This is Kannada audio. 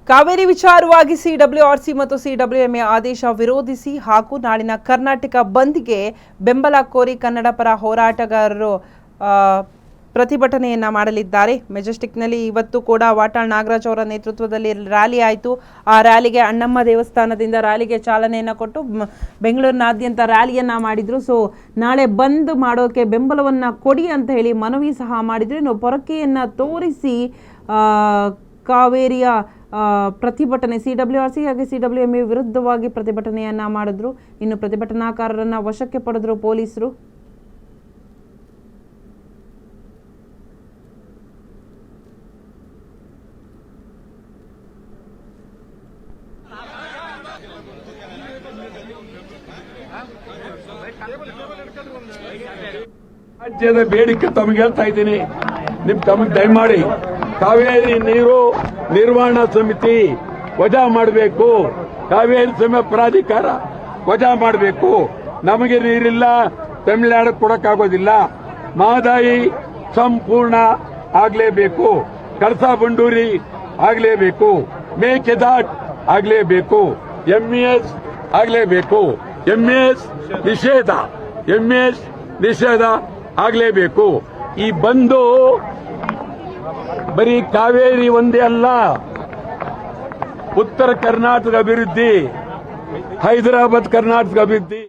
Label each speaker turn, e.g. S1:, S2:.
S1: ಕಾವೇರಿ ವಿಚಾರವಾಗಿ ಸಿಡಬ್ಲ್ಯೂಆರ್ಸಿ ಮತ್ತು ಸಿಡಬ್ಲ್ಯೂಎಂಎ ಆದೇಶ ವಿರೋಧಿಸಿ ಹಾಗೂ ನಾಳಿನ ಕರ್ನಾಟಕ ಬಂದ್ಗೆ ಬೆಂಬಲ ಕೋರಿ ಕನ್ನಡ ಪರ ಹೋರಾಟಗಾರರು ಪ್ರತಿಭಟನೆಯನ್ನ ಮಾಡಲಿದ್ದಾರೆ. ಮೆಜೆಸ್ಟಿಕ್ನಲ್ಲಿ ಇವತ್ತು ಕೂಡ ವಾಟಾಳ್ ನಾಗರಾಜ್ ಅವರ ನೇತೃತ್ವದಲ್ಲಿ ರ್ಯಾಲಿ ಆಯಿತು. ಆ ರ್ಯಾಲಿಗೆ ಅಣ್ಣಮ್ಮ ದೇವಸ್ಥಾನದಿಂದ ರ್ಯಾಲಿಗೆ ಚಾಲನೆಯನ್ನು ಕೊಟ್ಟು ಬೆಂಗಳೂರಿನಾದ್ಯಂತ ರ್ಯಾಲಿಯನ್ನ ಮಾಡಿದ್ರು. ಸೊ ನಾಳೆ ಬಂದ್ ಮಾಡೋಕೆ ಬೆಂಬಲವನ್ನ ಕೊಡಿ ಅಂತ ಹೇಳಿ ಮನವಿ ಸಹ ಮಾಡಿದ್ರು. ಇನ್ನು ಪೊರಕೆಯನ್ನ ತೋರಿಸಿ ಕಾವೇರಿಯ ಪ್ರತಿಭಟನೆ ಸಿಡಬ್ಲ್ಯೂಆರ್ಸಿ ಹಾಗೆ ಸಿಡಬ್ಲ್ಯೂಎಂಎ ವಿರುದ್ಧವಾಗಿ ಪ್ರತಿಭಟನೆಯನ್ನ ಮಾಡಿದ್ರು. ಇನ್ನು ಪ್ರತಿಭಟನಾಕಾರರನ್ನ ವಶಕ್ಕೆ ಪಡೆದ್ರು ಪೊಲೀಸರು.
S2: ರಾಜ್ಯದ ಬೇಡಿಕೆ ತಮಗೆ ಹೇಳ್ತಾ ಇದ್ದೀನಿ, ತಮಗೆ ದಯಮಾಡಿ ಕಾವೇರಿ ನೀರು ನಿರ್ವಹಣಾ ಸಮಿತಿ ವಜಾ ಮಾಡಬೇಕು, ಕಾವೇರಿ ಸಮ ಪ್ರಾಧಿಕಾರ ವಜಾ ಮಾಡಬೇಕು. ನಮಗೆ ನೀರಿಲ್ಲ, ತಮಿಳುನಾಡು ಕೊಡಕ್ಕಾಗೋದಿಲ್ಲ. ಮಹದಾಯಿ ಸಂಪೂರ್ಣ ಆಗಲೇಬೇಕು, ಕಳಸಾ ಬಂಡೂರಿ ಆಗಲೇಬೇಕು, ಮೇಕೆದಾಟ್ ಆಗಲೇಬೇಕು, ಎಂಇಎಸ್ ಆಗಲೇಬೇಕು, ಎಂಇಎಸ್ ನಿಷೇಧ ಆಗಲೇಬೇಕು. ಈ ಬಂದು ಬರೀ ಕಾವೇರಿ ಒಂದೇ ಅಲ್ಲ, ಉತ್ತರ ಕರ್ನಾಟಕ ಅಭಿವೃದ್ಧಿ, ಹೈದರಾಬಾದ್ ಕರ್ನಾಟಕ ಅಭಿವೃದ್ಧಿ.